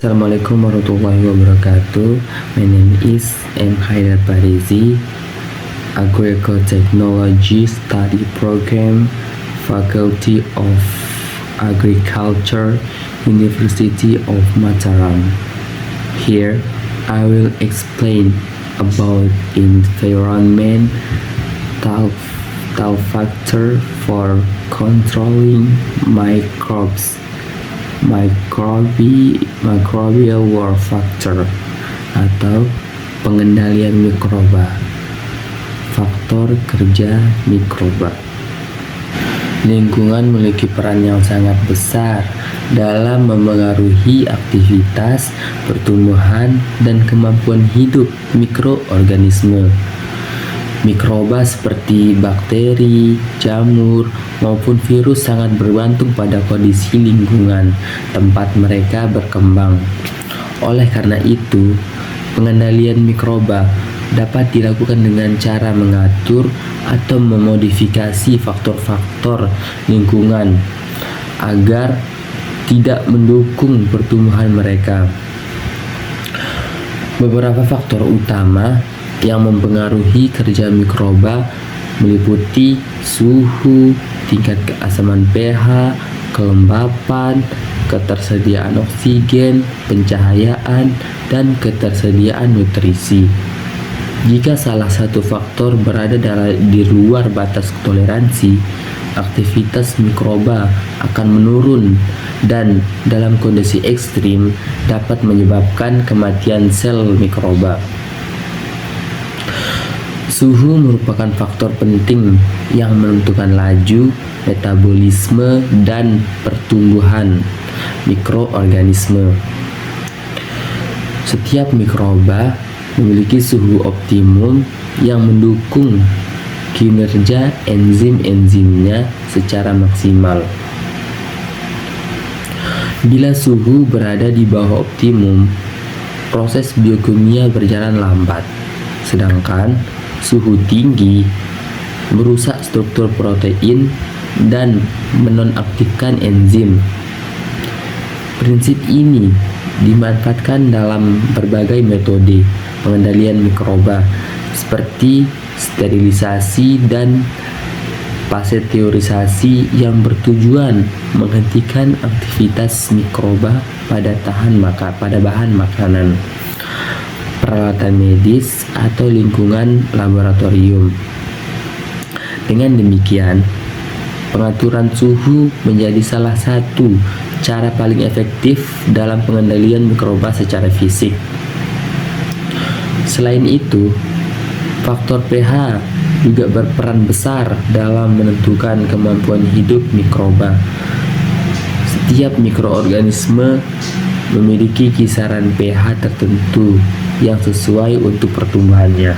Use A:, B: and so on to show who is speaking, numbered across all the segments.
A: Assalamualaikum warahmatullahi wabarakatuh. My name is M. Haidar Parizi, Agricultural Technology Study Program, Faculty of Agriculture, University of Mataram. Here, I will explain about environmental factor for controlling microbes. Microbial war factor atau pengendalian mikroba, faktor kerja mikroba. Lingkungan memiliki peran yang sangat besar dalam memengaruhi aktivitas, pertumbuhan, dan kemampuan hidup mikroorganisme. Mikroba seperti bakteri, jamur, maupun virus sangat bergantung pada kondisi lingkungan tempat mereka berkembang. Oleh karena itu, pengendalian mikroba dapat dilakukan dengan cara mengatur atau memodifikasi faktor-faktor lingkungan agar tidak mendukung pertumbuhan mereka. Beberapa faktor utama yang mempengaruhi kerja mikroba meliputi suhu, tingkat keasaman pH, kelembapan, ketersediaan oksigen, pencahayaan, dan ketersediaan nutrisi. Jika salah satu faktor berada di luar batas toleransi, aktivitas mikroba akan menurun dan dalam kondisi ekstrim dapat menyebabkan kematian sel mikroba. Suhu merupakan faktor penting yang menentukan laju, metabolisme, dan pertumbuhan mikroorganisme. Setiap mikroba memiliki suhu optimum yang mendukung kinerja enzim-enzimnya secara maksimal. Bila suhu berada di bawah optimum, proses biokimia berjalan lambat, sedangkan suhu tinggi merusak struktur protein dan menonaktifkan enzim. Prinsip ini dimanfaatkan dalam berbagai metode pengendalian mikroba seperti sterilisasi dan pasteurisasi yang bertujuan menghentikan aktivitas mikroba pada bahan makanan, peralatan medis, atau lingkungan laboratorium. Dengan demikian, pengaturan suhu menjadi salah satu cara paling efektif dalam pengendalian mikroba secara fisik. Selain itu, faktor pH juga berperan besar dalam menentukan kemampuan hidup mikroba. Setiap mikroorganisme memiliki kisaran pH tertentu yang sesuai untuk pertumbuhannya.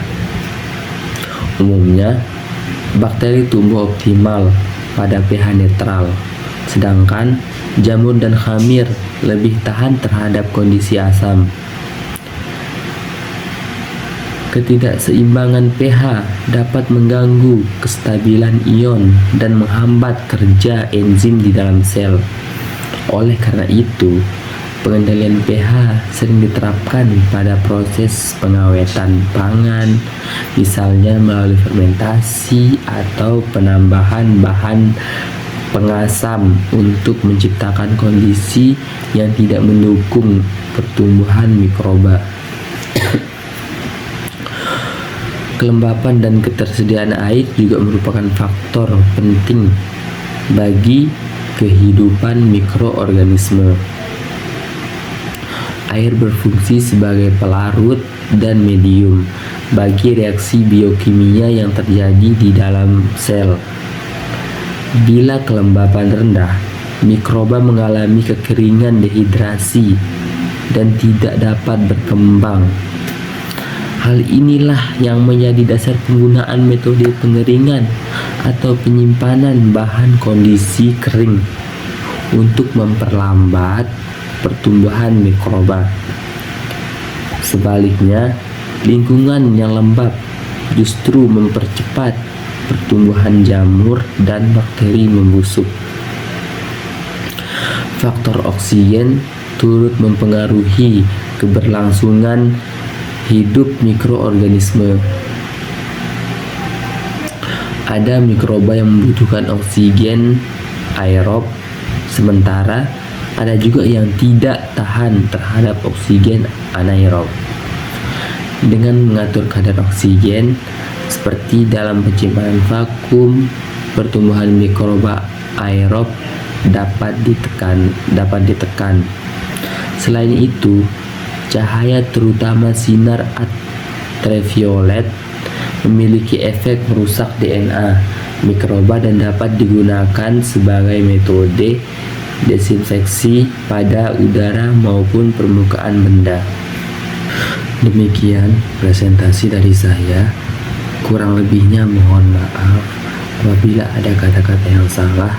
A: Umumnya, bakteri tumbuh optimal pada pH netral, sedangkan jamur dan khamir lebih tahan terhadap kondisi asam. Ketidakseimbangan pH dapat mengganggu kestabilan ion dan menghambat kerja enzim di dalam sel. Oleh karena itu, pengendalian pH sering diterapkan pada proses pengawetan pangan, misalnya melalui fermentasi atau penambahan bahan pengasam untuk menciptakan kondisi yang tidak mendukung pertumbuhan mikroba. Kelembapan dan ketersediaan air juga merupakan faktor penting bagi kehidupan mikroorganisme. Air berfungsi sebagai pelarut dan medium bagi reaksi biokimia yang terjadi di dalam sel. Bila kelembapan rendah, mikroba mengalami kekeringan, dehidrasi, dan tidak dapat berkembang. Hal inilah yang menjadi dasar penggunaan metode pengeringan atau penyimpanan bahan kondisi kering untuk memperlambat pertumbuhan mikroba. Sebaliknya, lingkungan yang lembab justru mempercepat pertumbuhan jamur dan bakteri membusuk. Faktor oksigen turut mempengaruhi keberlangsungan hidup mikroorganisme. Ada mikroba yang membutuhkan oksigen aerob, sementara ada juga yang tidak tahan terhadap oksigen anaerob. Dengan mengatur kadar oksigen seperti dalam penyimpanan vakum, pertumbuhan mikroba aerob dapat ditekan. Selain itu, cahaya terutama sinar ultraviolet memiliki efek merusak DNA mikroba dan dapat digunakan sebagai metode desinfeksi pada udara maupun permukaan benda. Demikian presentasi dari saya. Kurang lebihnya mohon maaf apabila ada kata-kata yang salah,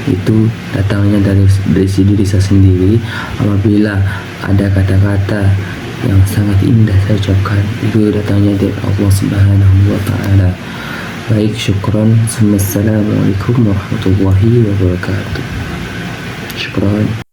A: itu datangnya dari diri saya sendiri. Apabila ada kata-kata yang sangat indah saya ucapkan, itu datangnya dari Allah Subhanahu wa Ta'ala. Baik, syukron. Assalamualaikum warahmatullahi wabarakatuh. Syukron.